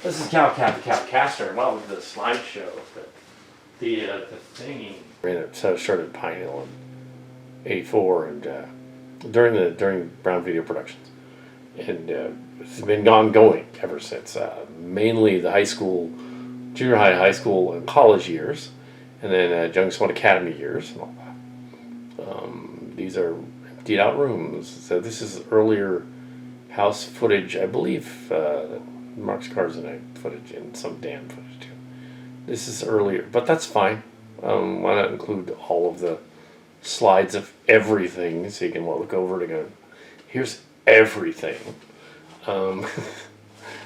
This is Calcat the Calcaster. Well, the slideshow, the thingy. It started Pine Hill in '84 and during Browne Video Productions, and it's been ongoing ever since. Mainly the high school, junior high school, and college years, and then Young Swan Academy years and all that. These are emptied out rooms. So this is earlier house footage, I believe. Mark's Cars and Night footage and some Dan footage too. This is earlier, but that's fine. Why not include all of the slides of everything so you can look over it and go, here's everything. And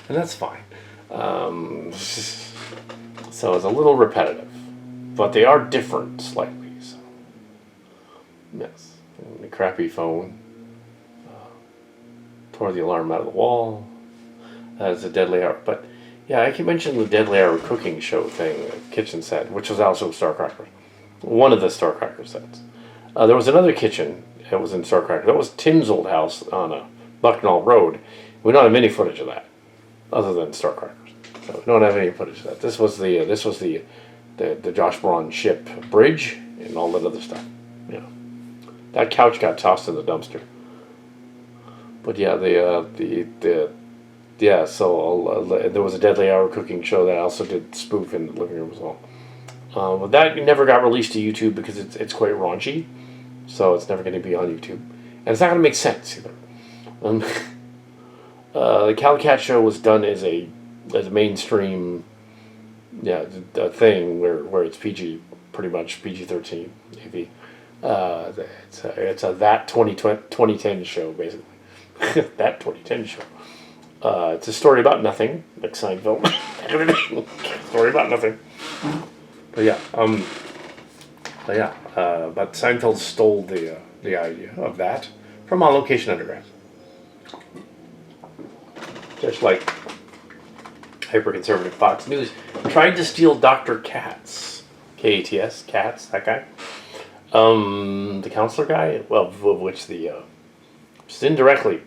that's fine. So it's a little repetitive, but they are different slightly. So yes, and the crappy phone tore the alarm out of the wall. That's a Deadly Hour. But yeah, I can mention the Deadly Hour cooking show thing, kitchen set, which was also Starcracker. One of the Starcracker sets. There was another kitchen that was in Starcracker. That was Tim's old house on Bucknell Road. We don't have any footage of that, other than Starcrackers. So we don't have any footage of that. This was the Josh Braun ship bridge and all that other stuff. You know, that couch got tossed in the dumpster. But yeah, so there was a Deadly Hour cooking show that I also did spoof in the living room as well. But that never got released to YouTube because it's quite raunchy, so it's never going to be on YouTube, and it's not going to make sense either. The Calcat show was done as a mainstream, a thing where it's PG, pretty much PG-13 AV. It's a that 2010 show basically. That 2010 show. It's a story about nothing, like Seinfeld. Story about nothing. But Seinfeld stole the idea of that from On Location Underground. Just like hyper-conservative Fox News tried to steal Dr. Katz, K-A-T-S, Katz, that guy, the counselor guy. Well, which just indirectly,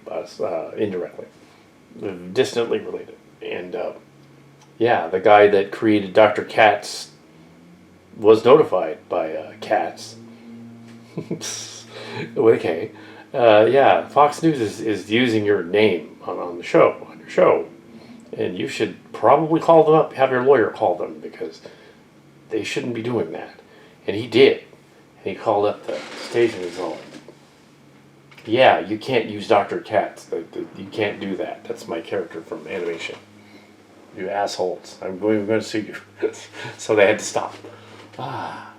distantly related, and the guy that created Dr. Katz was notified by Katz with a K. Fox News is using your name on your show, and you should probably call them up, have your lawyer call them, because they shouldn't be doing that. And he did. And he called up the station and was all, yeah, you can't use Dr. Katz. You can't do that. That's my character from animation. You assholes. I'm going to sue you. So they had to stop. A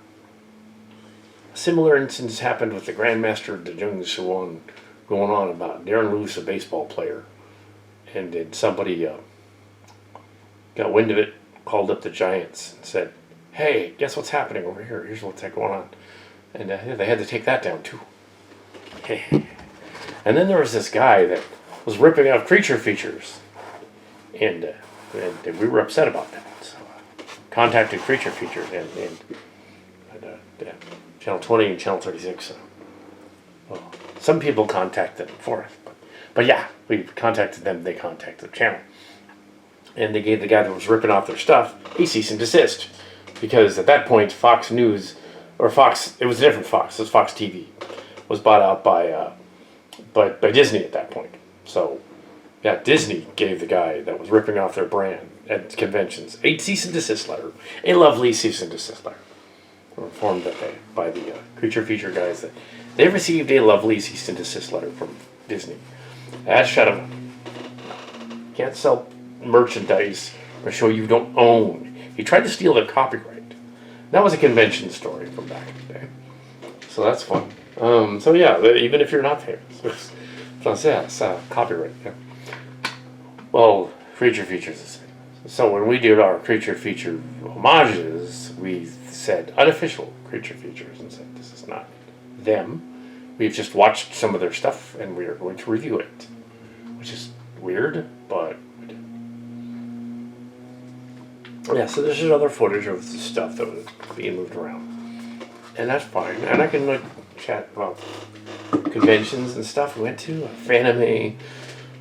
similar instance happened with the Grandmaster of the Jung Suwon going on about Darren Lewis, a baseball player. And then somebody got wind of it, called up the Giants and said, hey, guess what's happening over here? Here's what's going on. And they had to take that down too. And then there was this guy that was ripping off creature features, and we were upset about that. So contacted creature features and Channel 20 and Channel 36. Well, some people contacted them for us, but yeah, we contacted them. They contacted the channel, and they gave the guy that was ripping off their stuff a cease and desist, because at that point Fox News or Fox, it was a different Fox. It was Fox TV, was bought out by Disney at that point. So, yeah, Disney gave the guy that was ripping off their brand at conventions a cease and desist letter, a lovely cease and desist letter. We were informed that by the creature feature guys that they received a lovely cease and desist letter from Disney. That shut them up. You can't sell merchandise or a show you don't own. He tried to steal their copyright. That was a convention story from back in the day. So that's fun. Even if you're not famous, it's copyright. Yeah. Well, creature features. So when we did our creature feature homages, we said unofficial creature features and said this is not them. We've just watched some of their stuff and we are going to review it, which is weird, but we did. Yeah, so there's just other footage of the stuff that was being moved around, and that's fine. And I can chat about conventions and stuff we went to. Fanime.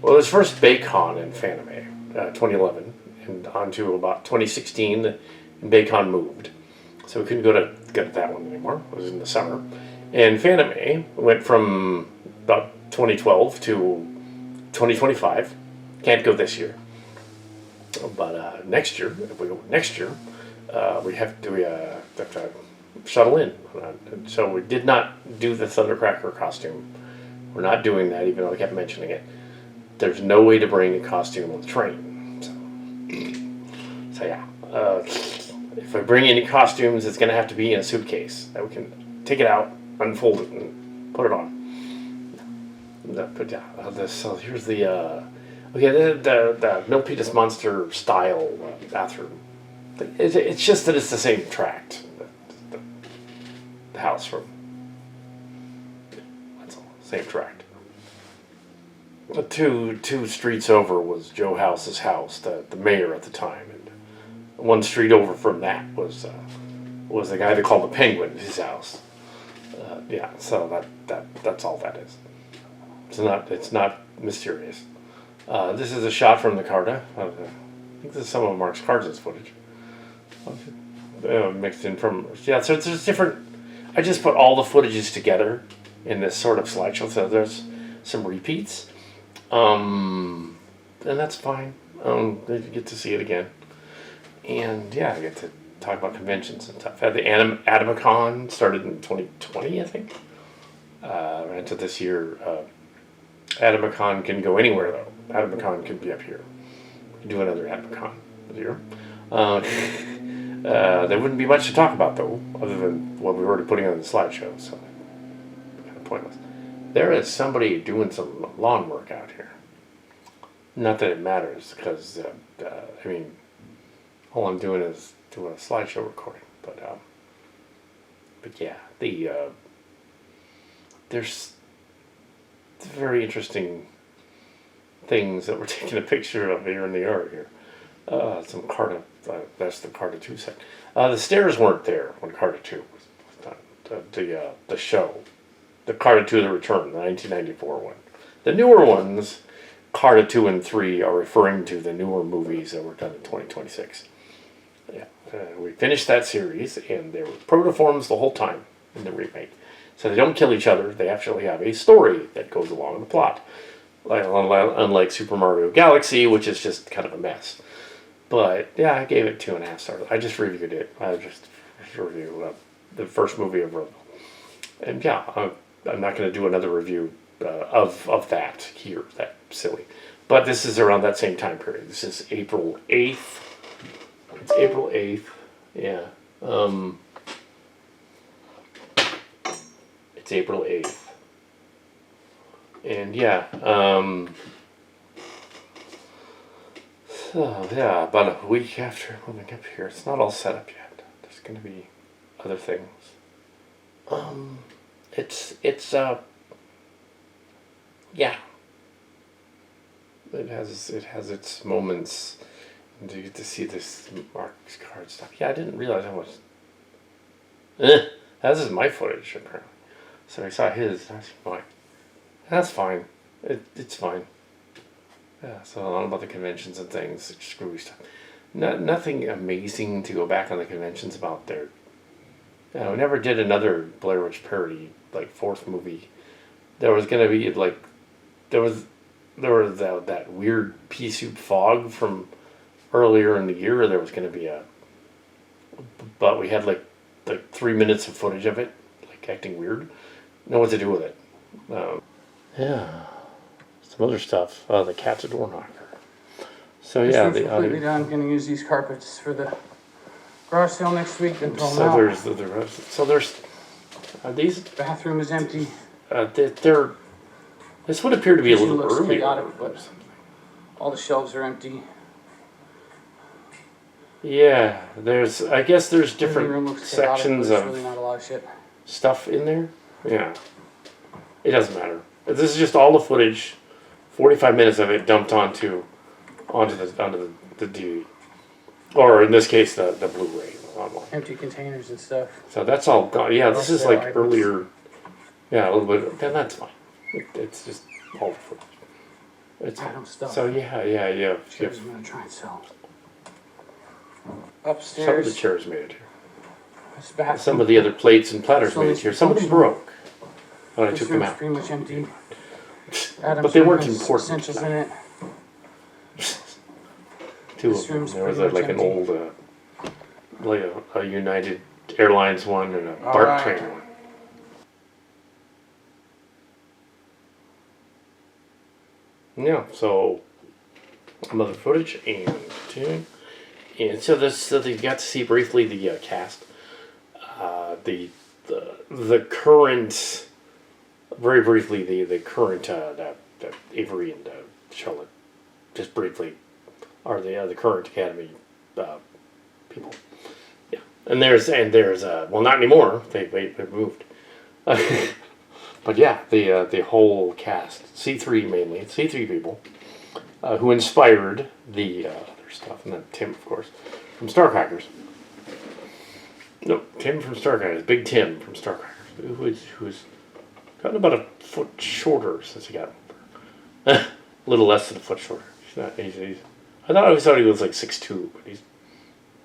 Well, it was first BayCon in Fanime, 2011 and on to about 2016, Baycon moved. So we couldn't go to that one anymore. It was in the summer. And Fanime went from about 2012 to 2025. Can't go this year. But next year, if we go next year, we have to shuttle in. So we did not do the Thundercracker costume. We're not doing that, even though I kept mentioning it. There's no way to bring a costume on the train. So yeah. If I bring any costumes, it's going to have to be in a suitcase that we can take it out, unfold it, and put it on. But yeah, so here's the Milpitas Monster style bathroom. It's just that it's the same tract. The house from. That's all. Same tract. But two streets over was Joe House's house, the mayor at the time, and one street over from that was the guy they called the Penguin, his house. Yeah, so that's all that is. It's not mysterious. This is a shot from the Carta. I think this is some of Mark's Cards' footage. Mixed in from so there's different. I just put all the footages together in this sort of slideshow. So there's some repeats, and that's fine. You get to see it again. And yeah, I get to talk about conventions and stuff. The Atomicon started in 2020, I think. And to this year, Atomicon can go anywhere though. Atomicon can be up here. We can do another Atomicon here. There wouldn't be much to talk about though, other than what we're already putting on the slideshow. So kind of pointless. There is somebody doing some lawn work out here. Not that it matters, because I mean. All I'm doing is doing a slideshow recording, but yeah, there's very interesting things that we're taking a picture of here in the yard here. Some Carta, that's the Carta 2 set. The stairs weren't there when Carta 2 was done. The show, the Carta 2 The Return, the 1994 one. The newer ones, Carta 2 and 3, are referring to the newer movies that were done in 2026. Yeah, we finished that series, and they were protoforms the whole time in the remake. So they don't kill each other. They actually have a story that goes along with the plot. Unlike Super Mario Galaxy, which is just kind of a mess. But yeah, I gave it 2.5 stars. I just reviewed it. I just reviewed the first movie of Roseville. And yeah, I'm not going to do another review of that here. That's silly. But this is around that same time period. This is April 8th. It's April 8th, yeah. It's April 8th. And yeah, so yeah, about a week after moving up here, it's not all set up yet. There's going to be other things. Yeah. It has its moments. And you get to see this Mark's Card stuff. Yeah, I didn't realize how much. This is my footage, apparently. So I saw his. That's fine. That's fine. It's fine. Yeah, so a lot about the conventions and things. Screwy stuff. Nothing amazing to go back on the conventions about there. We never did another Blair Witch parody, like, 4th movie. There was going to be, like. There was that weird pea soup fog from earlier in the year. There was going to be but we had like 3 minutes of footage of it, like acting weird. Know what to do with it. Yeah, some other stuff. The cat's a door knocker. So yeah, the completely done. Going to use these carpets for the garage sale next week. Then throw them out. There's these. Bathroom is empty. This would appear to be a little early. Chaotic, but all the shelves are empty. Yeah, I guess there's different sections of really not a lot of shit. Stuff in there. Yeah, it doesn't matter. This is just all the footage, 45 minutes of it dumped onto the DVD, or in this case the Blu-ray online. Empty containers and stuff. So that's all gone. Yeah, this is like earlier. Yeah, a little bit. Then that's fine. It's just all the footage. Adam stuff. So yeah. I'm gonna try and sell. Upstairs. Some of the chairs made it here. This bathroom. Some of the other plates and platters So made it it's here. Some of them functional. broke. But I This took them room's out. pretty much empty. But they weren't important. Essentials in it. Two This of them. room's There was pretty like much an empty. old, like a United Airlines one and a All BART right. train one. Yeah, so some other footage and so you got to see briefly the cast, the current, very briefly the current that Avery and Charlotte, just briefly, are the current Academy people. Yeah, and there's well, not anymore. They moved. But yeah, the whole cast, C3 mainly, C3 people, who inspired the other stuff, and then Tim, of course, from Starcrackers. No, Tim from Starcrackers, Big Tim from Starcrackers, who's gotten about a foot shorter since he got older. A little less than a foot shorter. I always thought he was like 6'2", but he's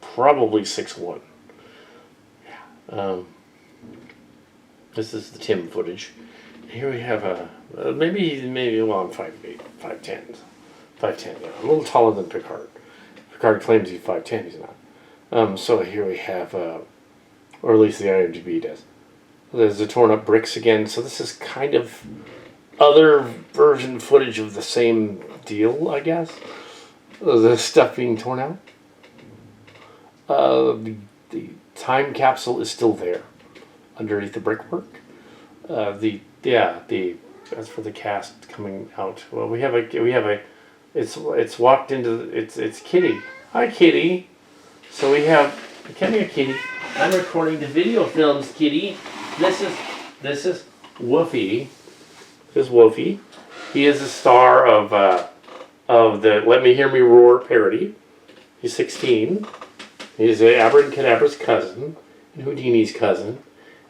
probably 6'1". Yeah. This is the Tim footage. Here we have maybe well, I'm 5'8", 5'10", 5'10". Yeah, a little taller than Picard. Picard claims he's 5'10", he's not. So here we have, or at least the IMDb does. There's the torn up bricks again. So this is kind of other version footage of the same deal, I guess. The stuff being torn out. The time capsule is still there, underneath the brickwork. As for the cast coming out, well, we have a it's walked into it's Kitty. Hi, Kitty. So we have, come here, Kitty. I'm recording the video films, Kitty. This is Woofy. This is Woofy. He is a star of the Let Me Hear Me Roar parody. He's 16. He's Abracadabra's cousin and Houdini's cousin.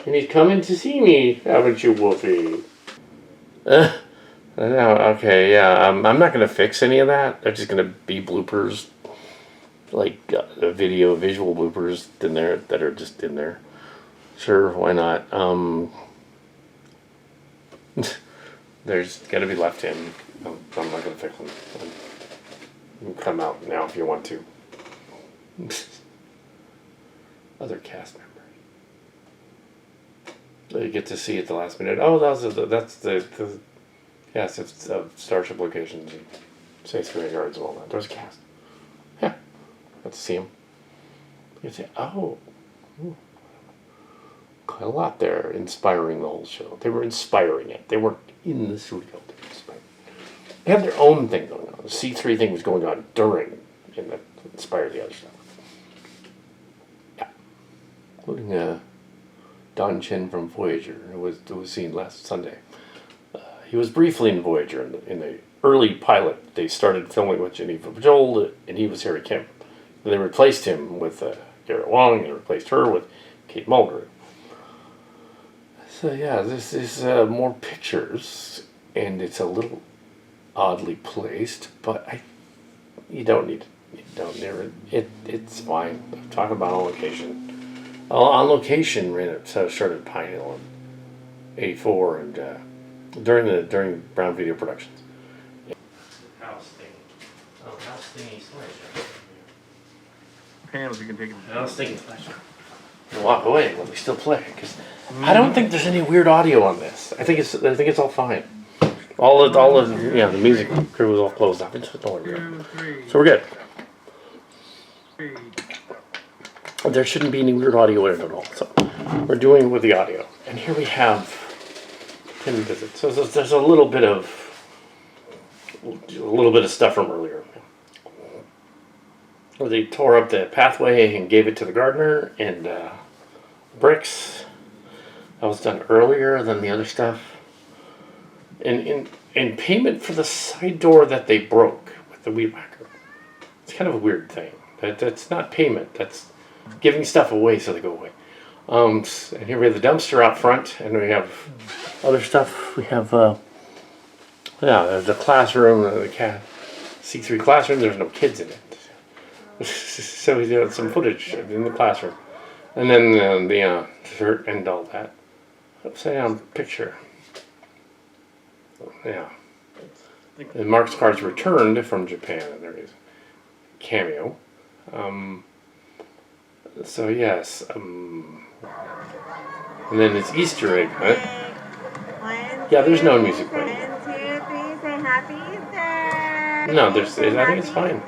And he's coming to see me, haven't you, Wolfie? Okay, yeah. I'm not going to fix any of that. They're just going to be bloopers, like visual bloopers in there that are just in there. Sure, why not? There's got to be left in. I'm not going to fix them. You can come out now if you want to. Other cast members. So you get to see at the last minute. Oh, that's the yes, it's Starship locations and Space Graveyards and all that. There's a cast. Yeah, got to see them. You say, oh, quite a lot there, inspiring the whole show. They were inspiring it. They weren't in the studio. They were inspiring. They had their own thing going on. The C3 thing was going on during, and that inspired the other stuff. Yeah, including Don Chen from Voyager, who was seen last Sunday. He was briefly in Voyager in the early pilot. They started filming with Jenny Joel, and he was Harry Kim. And they replaced him with Garrett Wang, and replaced her with Kate Mulgrew. So yeah, this is more pictures, and it's a little oddly placed, but you don't need it. You don't need it. It's fine. I'm talking about on location. On location, started Pine Hill in '84 and during Browne Video Productions. House thingy sledge. Panels you can take them. House thingy sledge. Walk away, but we still play because I don't think there's any weird audio on this. I think it's all fine. All the the music crew was all closed up. Don't worry about it. So we're good. There shouldn't be any weird audio in it at all. So we're doing with the audio. And here we have Tim visit. So there's a little bit of stuff from earlier. Where they tore up the pathway and gave it to the gardener and bricks. That was done earlier than the other stuff. And in payment for the side door that they broke with the weed whacker. It's kind of a weird thing. That's not payment. That's giving stuff away so they go away. And here we have the dumpster out front, and we have other stuff. We have the classroom, the C3 classroom. There's no kids in it. So we did some footage in the classroom. And then the shirt and all that. Upside down picture. Yeah. And Mark's cards returned from Japan. There it is. Cameo. So yes. And then it's Easter egg hunt. Yeah, there's no music playing. 1, 2, 3, say Happy Easter. No, there's. I think it's fine.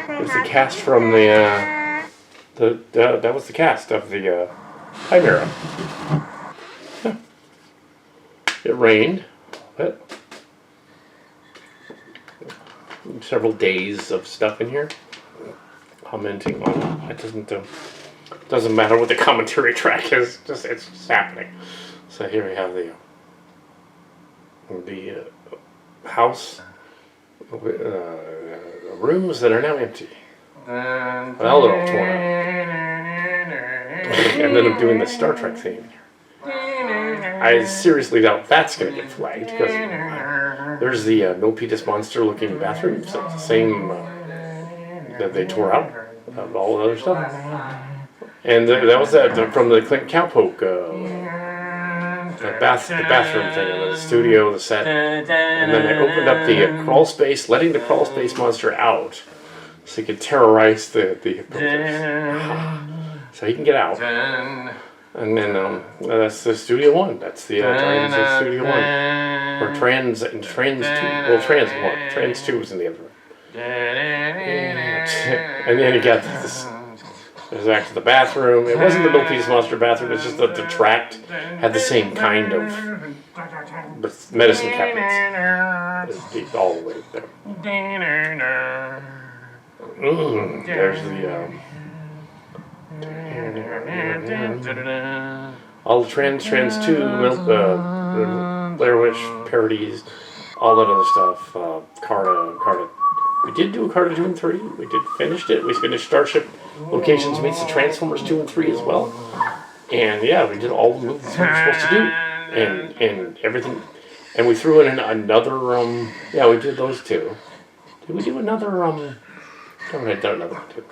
There's the cast from that was the cast of the Chimera. Yeah. It rained, but several days of stuff in here. Commenting on it doesn't matter what the commentary track is. It's just happening. So here we have the house. Rooms that are now empty. Well, they're all torn up. And then I'm doing the Star Trek theme. I seriously doubt that's going to get flagged because there's the Milpitas monster looking bathroom. So it's the same that they tore out of all the other stuff. And that was from the Clint Cowpoke. The bathroom thing, and the studio, the set, and then they opened up the crawl space, letting the crawl space monster out, so he could terrorize the so he can get out. And then that's the Studio One. That's the Studio One, or Trans 2. Well, Trans 1, Trans 2 was in the other room. And then you got this. There's back to the bathroom. It wasn't the Milpitas monster bathroom. It's just that the tract had the same kind of medicine cabinets. It's all the way there. There's the all the Trans 2, Blair Witch parodies, all that other stuff. Carta. We did do a Carta 2 and 3. We did finished it. We finished Starship Locations meets the Transformers 2 and 3 as well. And yeah, we did all the movies we were supposed to do. And everything. And we threw in another, yeah, we did those two. Did we do another, haven't I done another one too?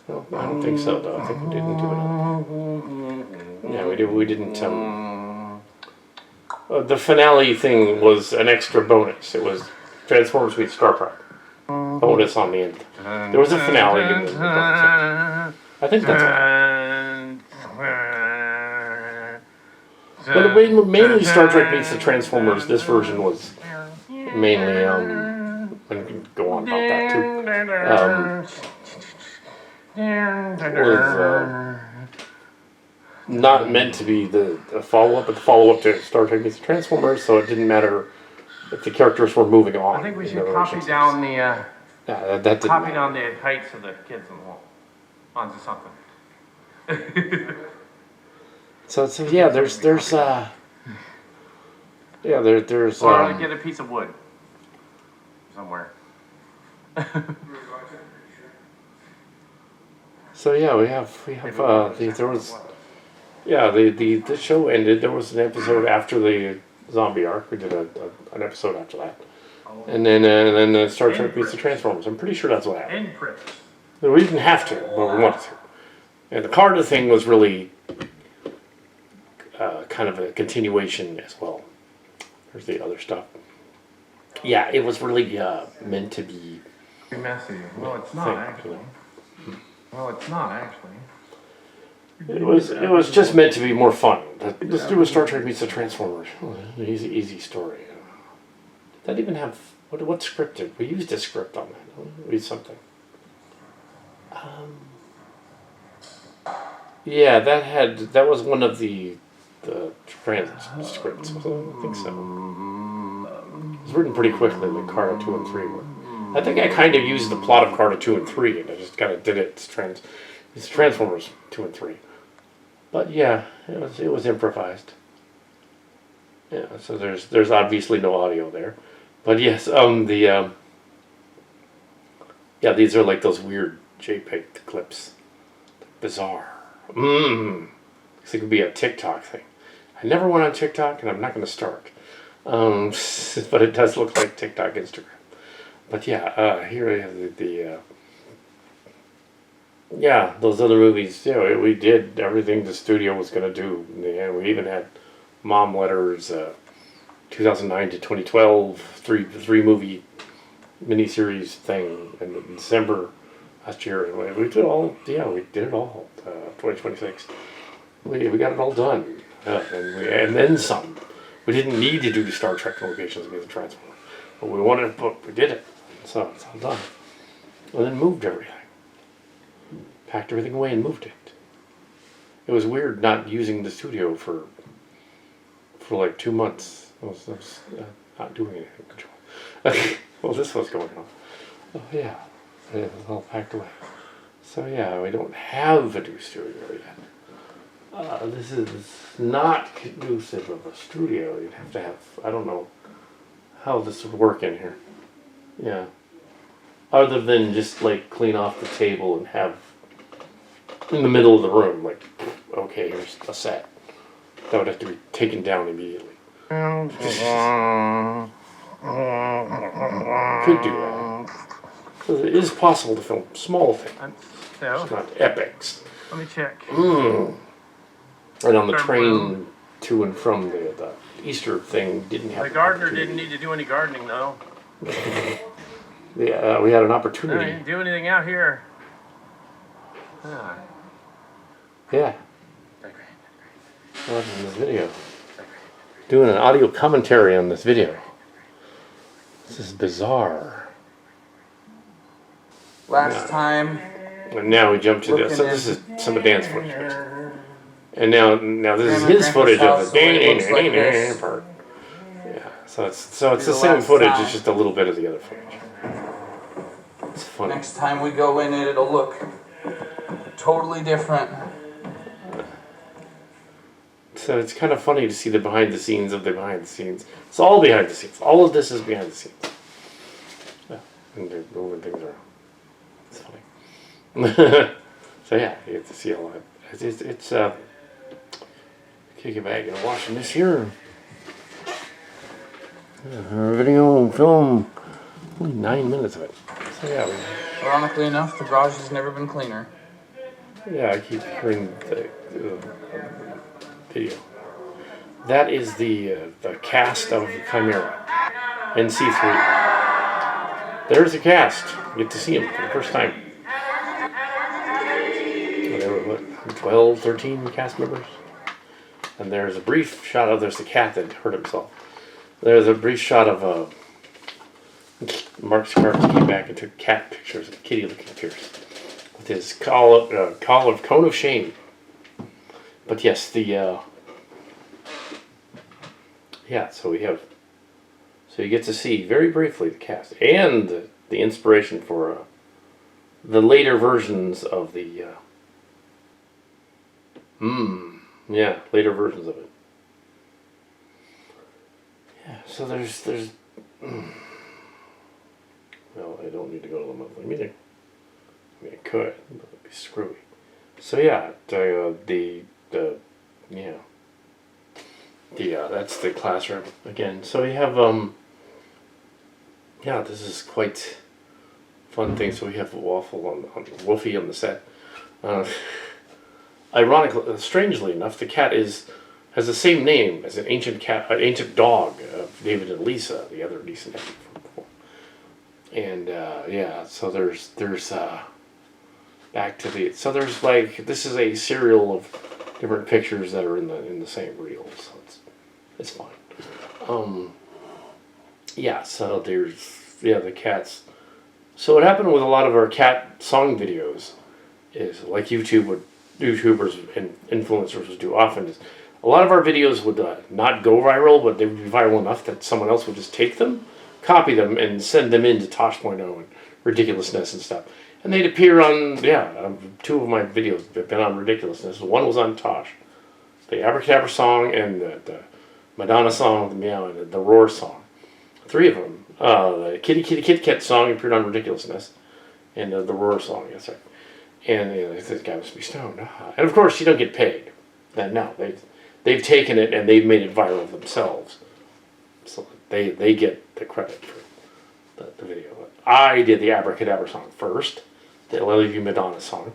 No, I don't think so though. I think we didn't do another. Yeah, we didn't, the finale thing was an extra bonus. It was Transformers meets Star Trek. Bonus on the end. There was a finale in the bonus. I think that's all. But mainly Star Trek meets the Transformers. This version was mainly, I can go on about that too. Was not meant to be the follow-up, but the follow-up to Star Trek meets the Transformers, so it didn't matter if the characters were moving on. I think we should copy down the down the heights of the kids on the wall onto something. So yeah, there's or get a piece of wood somewhere. So yeah, we have there was the show ended. There was an episode after the zombie arc. We did an episode after that, and then Star Trek meets the Transformers. I'm pretty sure that's what happened. We didn't have to, but we wanted to. And the Carter thing was really kind of a continuation as well. There's the other stuff. Yeah, it was really meant to be messy. Well, it's not actually. Well, it's not actually. It was just meant to be more fun. Let's do a Star Trek meets the Transformers. Easy story. Did that even have what scripted? We used a script on that. Read something. Yeah, that was one of the trans scripts. I think so. It was written pretty quickly, like Carta 2 and 3 were. I think I kind of used the plot of Carta 2 and 3, and I just kind of did it. It's Transformers 2 and 3. But yeah, it was improvised. Yeah, so there's obviously no audio there. But yes, these are like those weird JPEG clips. Bizarre. Looks like it could be a TikTok thing. I never went on TikTok, and I'm not going to start. But it does look like TikTok, Instagram. But yeah, here we have yeah, those other movies, yeah, we did everything the studio was going to do. And we even had Mom Letters, 2009 to 2012, three movie miniseries thing in December last year. And we did all, yeah, we did it all. 2026. We got it all done. And then some. We didn't need to do Star Trek locations because of Transformers. But we wanted it, but we did it. So it's all done. And then moved everything. Packed everything away and moved it. It was weird not using the studio for like 2 months. I was not doing anything. Well, this was going on. Oh yeah, it was all packed away. So yeah, we don't have a new studio yet. This is not conducive of a studio. You'd have to have, I don't know how this would work in here. Yeah. Other than just like clean off the table and have in the middle of the room, like, okay, here's a set. That would have to be taken down immediately. Could do that. So it is possible to film small things. It's not epics. Let me check. And on the train to and from the Easter thing didn't have. The gardener didn't need to do any gardening though. Yeah, we had an No, opportunity. he didn't do anything out here. Yeah. Watching this video. Doing an audio commentary on this video. This is bizarre. Last time. And now we jump to this. So this is some of Dan's footage. And now this is his footage of the part. Yeah. So it's the same footage. It's just a little bit of the other footage. It's funny. Next time we go in it, it'll look totally different. So it's kind of funny to see the behind the scenes of the behind the scenes. It's all behind the scenes. All of this is behind the scenes. Yeah, and they're moving things around. It's funny. So yeah, you get to see all that. It's kick it back and watching this here. Video, film, only 9 minutes of it. So yeah. Ironically enough, the garage has never been cleaner. Yeah, I keep hearing the video. That is the cast of Chimera, NC3. There's the cast. You get to see them for the first time. There were, 12, 13 cast members? And there's a brief shot of, there's the cat that hurt himself. There's a brief shot of Mark Scarpes came back and took cat pictures of Kitty looking fierce with his cone of shame. But yes, yeah, so you get to see very briefly the cast and the inspiration for the later versions of the later versions of it. Yeah, so there's well, I don't need to go to the monthly meeting. I mean, I could, but it'd be screwy. So yeah, that's the classroom again. So we have this is quite fun thing. So we have Waffle on Wolfie on the set. Ironically, strangely enough, the cat has the same name as an ancient dog of David and Lisa, the other niece and nephew from before. And so there's back to the, so there's like, this is a serial of different pictures that are in the same reel, so it's fine. So there's the cats. So what happened with a lot of our cat song videos is, like YouTubers and influencers would do often, is a lot of our videos would not go viral, but they would be viral enough that someone else would just take them, copy them, and send them into Tosh.0 and Ridiculousness and stuff. And they'd appear on, two of my videos have been on Ridiculousness. One was on Tosh, the Abracadabra song and the Madonna song, the Meow, and the Roar song. 3 of them. The Kitty Kitty Kit Kat song appeared on Ridiculousness, and the Roar song, that's right. And this guy must be stoned. And of course, you don't get paid. No, they've taken it and they've made it viral themselves. So they get the credit for the video. I did the Abracadabra song first, the LLU Madonna song,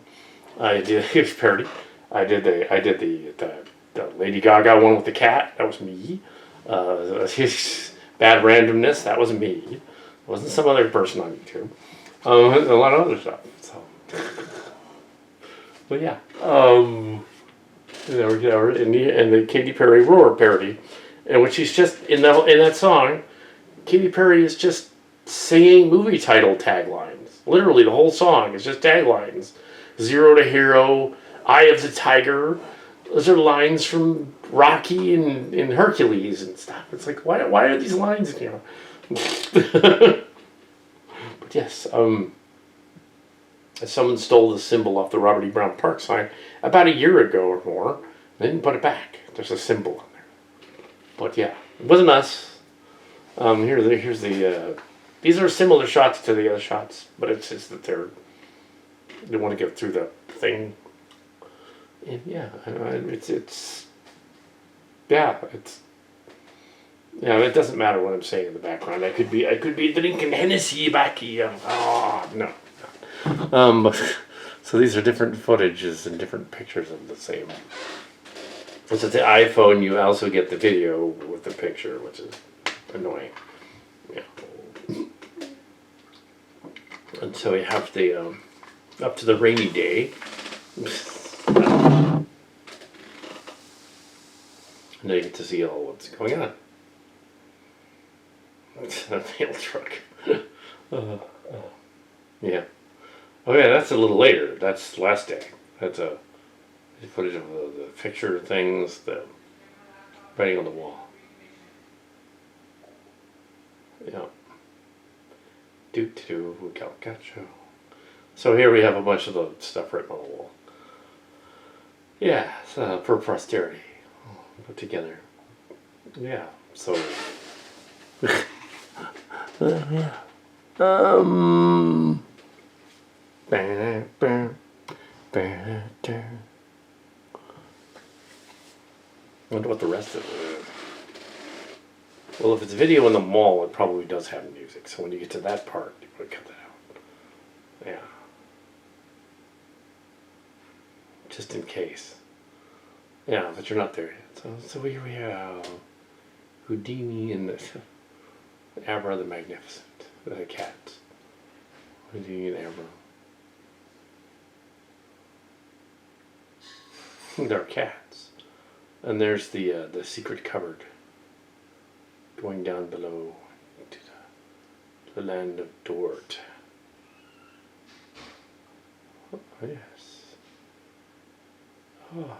I did here's parody. I did the Lady Gaga one with the cat. That was me. Bad randomness. That was me. It wasn't some other person on YouTube. A lot of other stuff. So, but yeah. And the Katy Perry Roar parody, and when she's just in that song, Katy Perry is just singing movie title taglines. Literally, the whole song is just taglines. Zero to Hero, Eye of the Tiger. Those are lines from Rocky and Hercules and stuff. It's like, why are these lines in here? But yes, someone stole the symbol off the Robert E. Brown Park sign about a year ago or more. They didn't put it back. There's a symbol on there. But yeah, it wasn't us. Here's the. These are similar shots to the other shots, but it's just that they want to get through the thing. And yeah, it doesn't matter what I'm saying in the background. I could be drinking Hennessy back here. Oh no. So these are different footages and different pictures of the same. So the iPhone, you also get the video with the picture, which is annoying. Yeah. And so we have the up to the rainy day. And now you get to see all what's going on. It's a mail truck. Yeah. Oh yeah, that's a little later. That's last day. That's a footage of the picture things, the writing on the wall. Yeah. Do Calcacho. So here we have a bunch of the stuff written on the wall. Yeah, so for posterity, put together. Yeah. So. Yeah. I wonder what the rest of it is. Well, if it's video in the mall, it probably does have music. So when you get to that part, you want to cut that out. Yeah. Just in case. Yeah, but you're not there yet. So here we have Houdini and the Abra the Magnificent. The cats. Houdini and Abra. They're cats. And there's the secret cupboard going down below to the land of Dort. Oh, yes. Oh.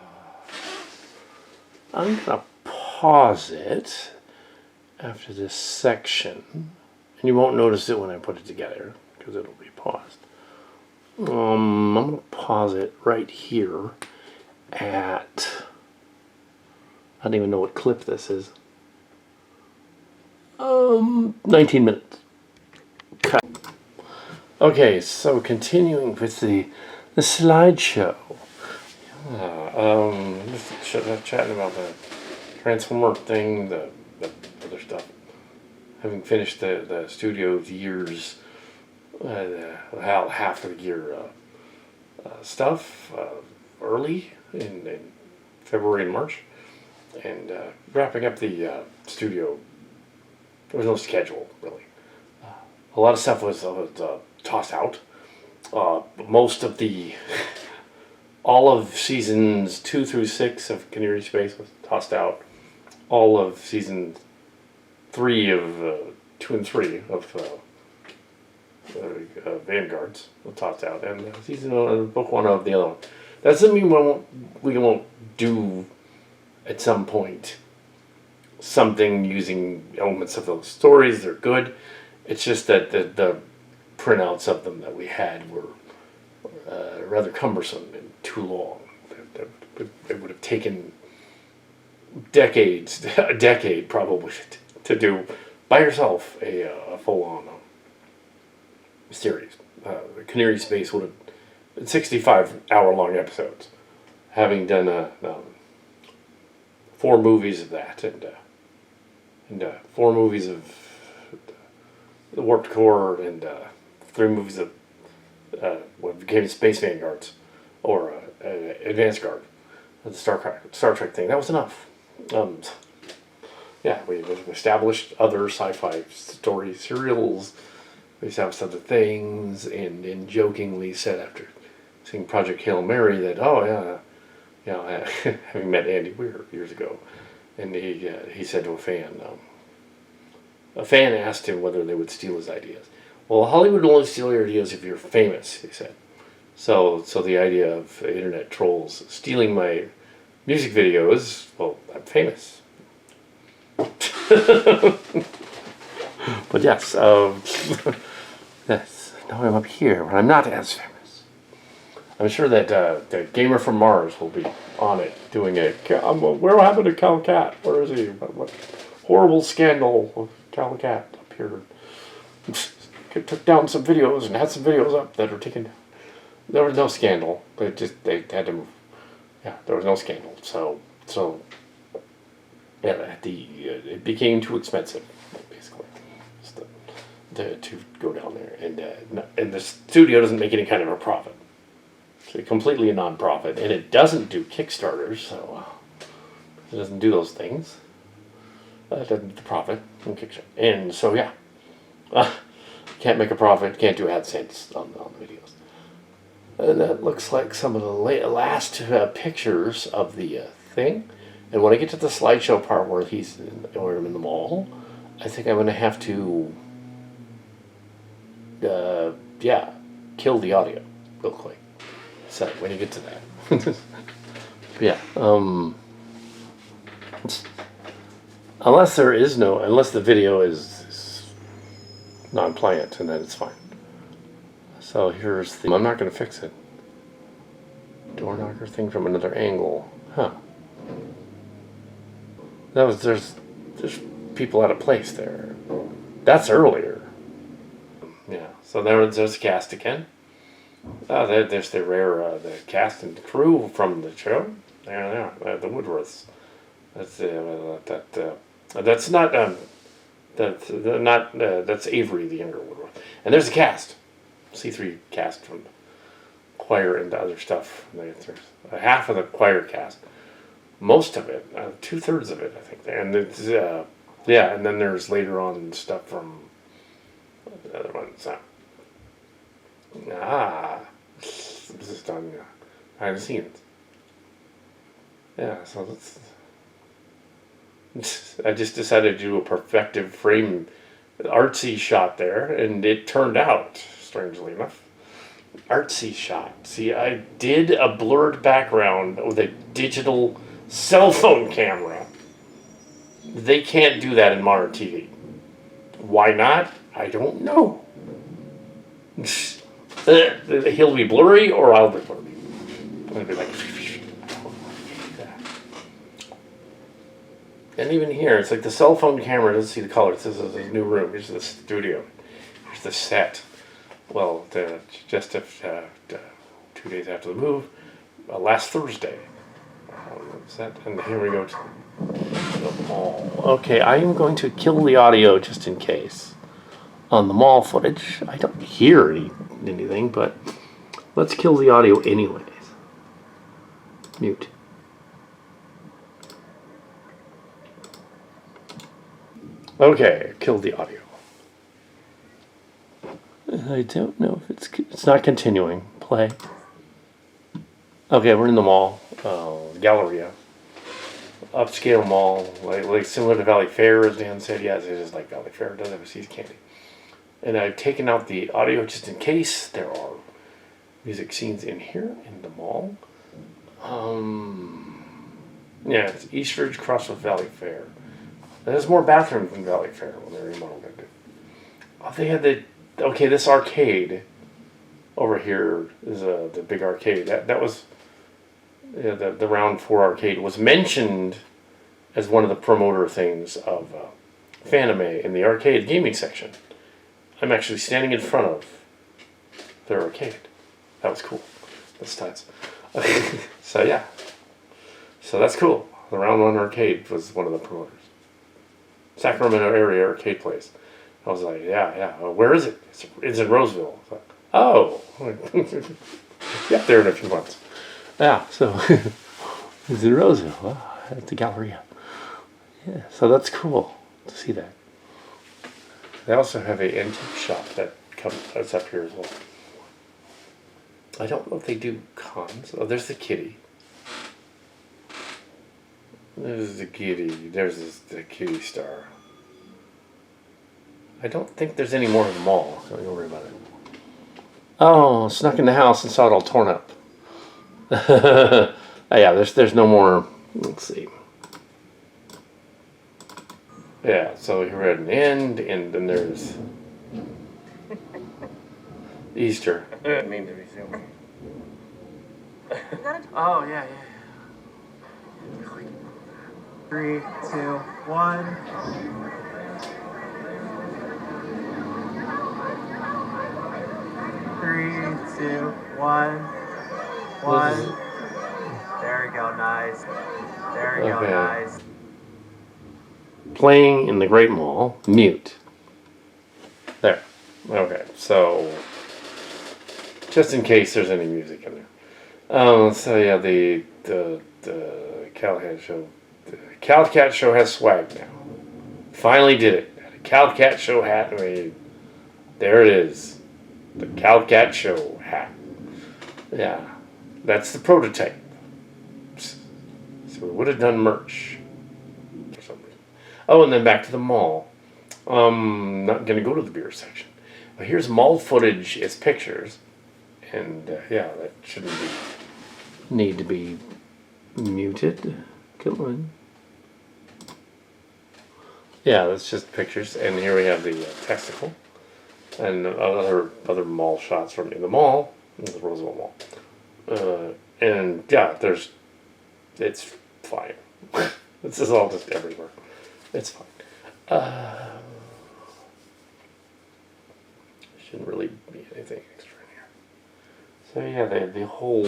I'm going to pause it after this section. And you won't notice it when I put it together because it'll be paused. I'm going to pause it right here at... I don't even know what clip this is. 19 minutes. Cut. Okay, so continuing with the slideshow. Just chatting about the Transformer thing, the other stuff. Having finished the studio years, half of the year stuff early in February and March. And wrapping up the studio, there was no schedule, really. A lot of stuff was tossed out. Most of all of seasons 2 through 6 of Canary Space was tossed out. All of season 3 of 2 and 3 of Vanguards was tossed out, and book 1 of the other one. That doesn't mean we won't do at some point something using elements of those stories. They're good. It's just that the printouts of them that we had were rather cumbersome and too long. It would have taken a decade probably to do by yourself a full-on series. Canary Space would have 65-hour-long episodes. Having done 4 movies of that, and 4 movies of the Warped Core, and 3 movies of what became Space Vanguards, or Advanced Guard, the Star Trek thing. That was enough. Yeah, we established other sci-fi story serials. We established other things, and jokingly said after seeing Project Hail Mary that, oh yeah, you know, having met Andy Weir years ago, and he said to a fan asked him whether they would steal his ideas. Well, Hollywood will only steal your ideas if you're famous, he said. So the idea of internet trolls stealing my music videos, well, I'm famous. But yes, yes, now I'm up here, but I'm not as famous. I'm sure that the Gamer from Mars will be on it, doing it. Where happened to Cal Cat? Where is he? What horrible scandal of Cal Cat appeared. Took down some videos and had some videos up that were taken down. There was no scandal. They had to move. Yeah, there was no scandal. So yeah, it became too expensive, basically, to go down there, and the studio doesn't make any kind of a profit. It's completely a non-profit, and it doesn't do Kickstarters, so it doesn't do those things. It doesn't profit from Kickstarter, and so yeah, can't make a profit, can't do AdSense on the videos. And that looks like some of the last pictures of the thing. And when I get to the slideshow part where I'm in the mall, I think I'm going to have to, kill the audio real quick. So when you get to that, yeah. Unless the video is non-pliant, and then it's fine. So I'm not going to fix it. Door knocker thing from another angle. Huh. There's people out of place there. That's earlier. Yeah. So there's the cast again. There's the rare the cast and crew from the show. There they are. The Woodworths. That's that's Avery, the younger Woodworth. And there's the cast. C3 cast from choir and other stuff. There's half of the choir cast. Most of it, 2/3 of it, I think. And it's, and then there's later on stuff from the other ones. This is done behind the scenes. Yeah, so I just decided to do a perfective frame artsy shot there, and it turned out, strangely enough, artsy shot. See, I did a blurred background with a digital cell phone camera. They can't do that in modern TV. Why not? I don't know. He'll be blurry or I'll be blurry. I'm going to be like... And even here, it's like the cell phone camera doesn't see the color. It says this is a new room. Here's the studio. Here's the set. Well, just 2 days after the move, last Thursday. Set, and here we go to the mall. Okay, I am going to kill the audio just in case on the mall footage. I don't hear anything, but let's kill the audio anyways. Mute. Okay, killed the audio. I don't know if it's not continuing. Play. Okay, we're in the mall, Galleria, upscale mall, like similar to Valley Fair, as Dan said. Yes, it is like Valley Fair. It does have a seas candy. And I've taken out the audio just in case there are music scenes in here in the mall. Yeah, it's Eastridge crossed with Valley Fair. There's more bathrooms than Valley Fair when they remodeled it. Oh, they had this arcade over here is the big arcade. That was the Round 4 arcade was mentioned as one of the promoter things of Fanime in the arcade gaming section. I'm actually standing in front of their arcade. That was cool. That's tight. So yeah. So that's cool. The Round 1 arcade was one of the promoters. Sacramento area arcade place. I was like, yeah. Where is it? It's in Roseville. I thought, oh. Get there in a few months. Yeah, so it's in Roseville. Wow, at the Galleria. Yeah, so that's cool to see that. They also have a antique shop that's up here as well. I don't know if they do cons. Oh, there's the kitty. There's the kitty. The kitty star. I don't think there's any more of them all, so don't worry about it. Oh, snuck in the house and saw it all torn up. Oh, yeah, there's no more. Let's see. Yeah, so you're at an end, and then there's Easter. I didn't mean to resume. Oh, yeah. 3, 2, 1. 3, 2, 1. 1. There we go, nice. There we go, nice. Playing in the Great Mall, mute. There. Okay, so just in case there's any music in there. So yeah, the Cowcat show. The Cowcat show has swag now. Finally did it. A Cowcat show hat. There it is. The Cowcat show hat. Yeah, that's the prototype. So we would have done merch for some reason. Oh, and then back to the mall. Not gonna go to the beer section. But here's mall footage. It's pictures, and yeah, that shouldn't need to be muted. Come on. Yeah, that's just pictures, and here we have the testicle, and other mall shots from the mall, the Roseville Mall, and yeah, it's fine. This is all just everywhere. It's fine. Shouldn't really be anything extra in here. So yeah, the whole.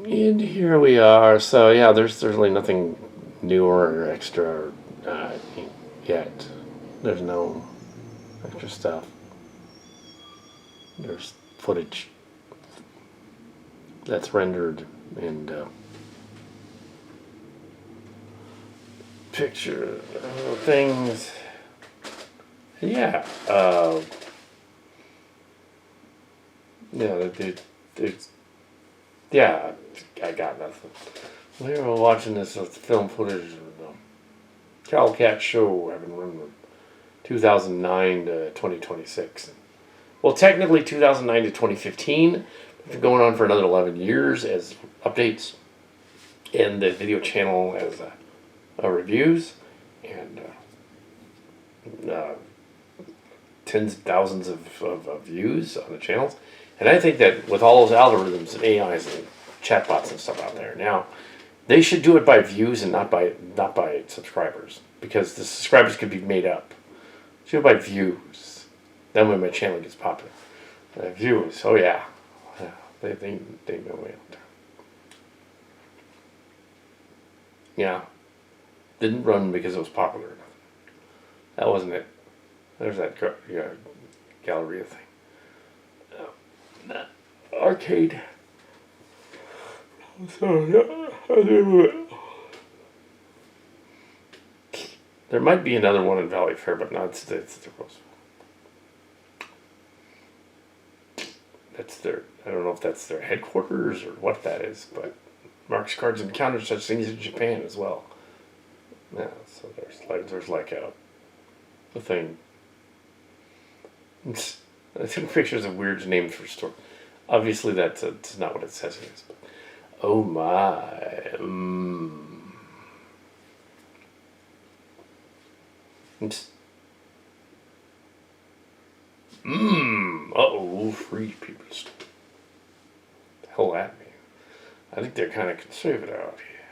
And here we are. So yeah, there's really nothing new or extra yet. There's no extra stuff. There's footage that's rendered and picture things. Yeah. Yeah, I got nothing. We were watching this film footage of the Cowcat show having run from 2009 to 2026. Well, technically 2009 to 2015. It's been going on for another 11 years as updates, and the video channel as reviews, and tens of thousands of views on the channels. And I think that with all those algorithms and AIs and chatbots and stuff out there now, they should do it by views and not by subscribers, because the subscribers could be made up. Do it by views. Then when my channel gets popular, views. Oh yeah, they know me out there. Yeah, didn't run because it was popular enough. That wasn't it. There's that Galleria thing. Arcade. There might be another one in Valley Fair, but not it's the Roseville. That's their. I don't know if that's their headquarters or what that is, but Marks Cards encountered such things in Japan as well. Yeah, so there's like a thing. I took pictures of weird names for store. Obviously, that's not what it says it is. But, oh my. Uh-oh, free people. What the hell that mean? I think they're kind of conservative out here.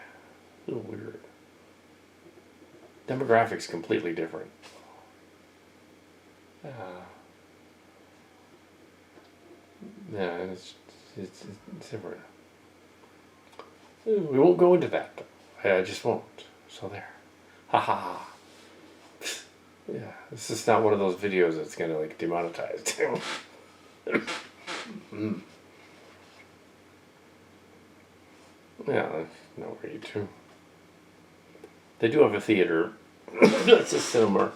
A little weird. Demographics completely different. Yeah, it's different. We won't go into that, though. I just won't. So there. Ha ha ha. Yeah, this is not one of those videos that's gonna like demonetized. Yeah, that's no way too. They do have a theater. That's a cinema.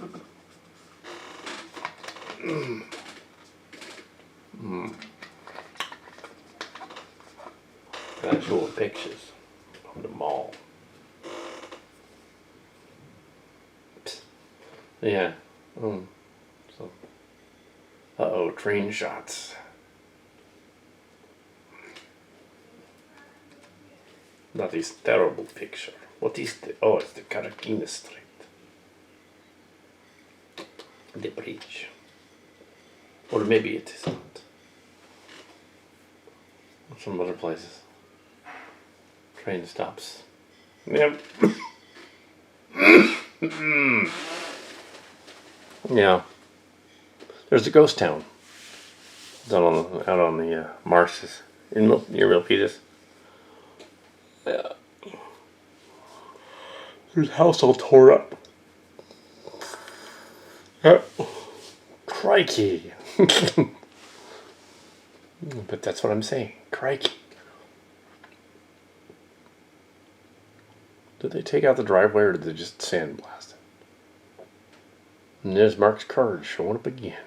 Actual pictures from the mall. Psst. Yeah. So. Uh-oh, train shots. Not this terrible picture. What is the... Oh, it's the Caracina Street. The bridge. Or maybe it is not. Some other places. Train stops. Yep. Yeah. There's a ghost town. It's out on the marshes near Milpitas. Yeah. There's a house all tore up. Crikey. But that's what I'm saying. Crikey. Did they take out the driveway or did they just sandblast it? And there's Mark's card showing up again.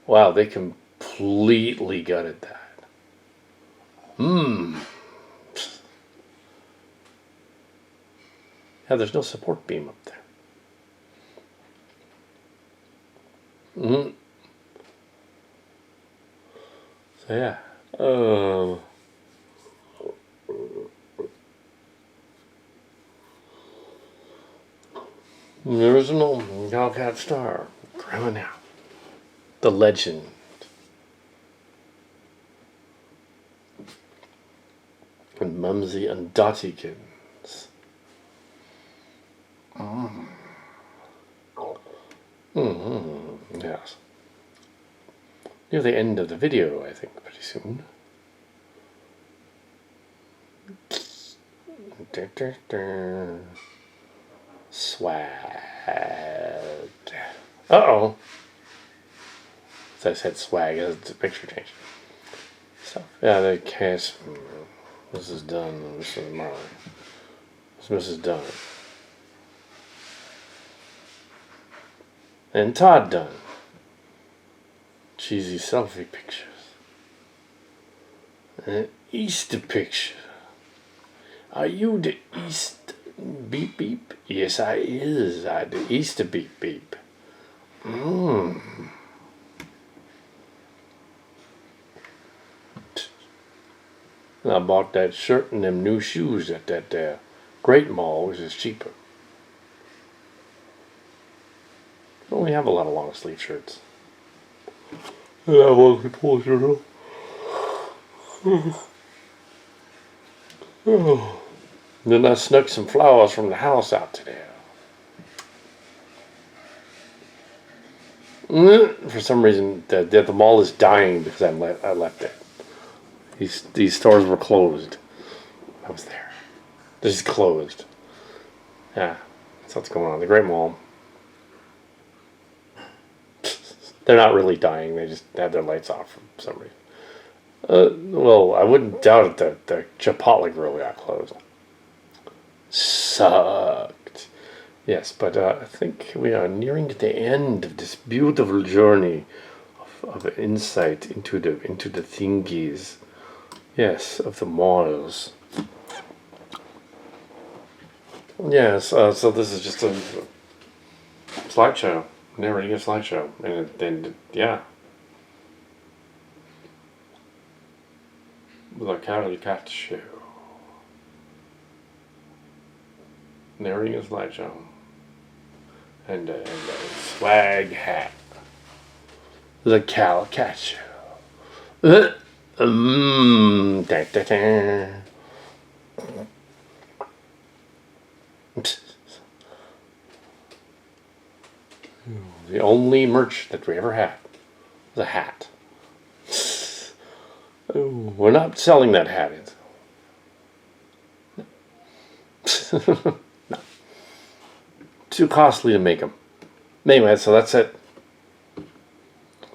Wow, they completely gutted that. Yeah, there's no support beam up there. So yeah. The original Hellcat Star coming out. The legend. And Mumsy and Dottykins. Yes. Near the end of the video, I think, pretty soon. Swag. Uh-oh. So I said swag, it's a picture change. So, yeah, the case. This is done. This is Marley. This is done. And Todd done. Cheesy selfie pictures. An Easter picture. Are you the Easter beep beep? Yes, I is. I the Easter beep beep. And I bought that shirt and them new shoes at that Great Mall, which is cheaper. I don't really have a lot of long sleeve shirts. Yeah, I want to pull shirt off. Then I snuck some flowers from the house out to there. For some reason, the mall is dying because I left it. These stores were closed. I was there. They're just closed. Yeah, that's what's going on. The Great Mall. They're not really dying. They just had their lights off for some reason. Well, I wouldn't doubt it that the Chipotle Grill got closed. Sucked. Yes, but I think we are nearing the end of this beautiful journey of insight into the thingies. Yes, of the malls. Yes, so this is just a slideshow. Narrating a slideshow. And then, yeah. With our Cat show. Narrating a slideshow. And a swag hat. The Cat show. Da, da, da. The only merch that we ever had was a hat. Oh, we're not selling that hat. No. Too costly to make them. Anyway, so that's it.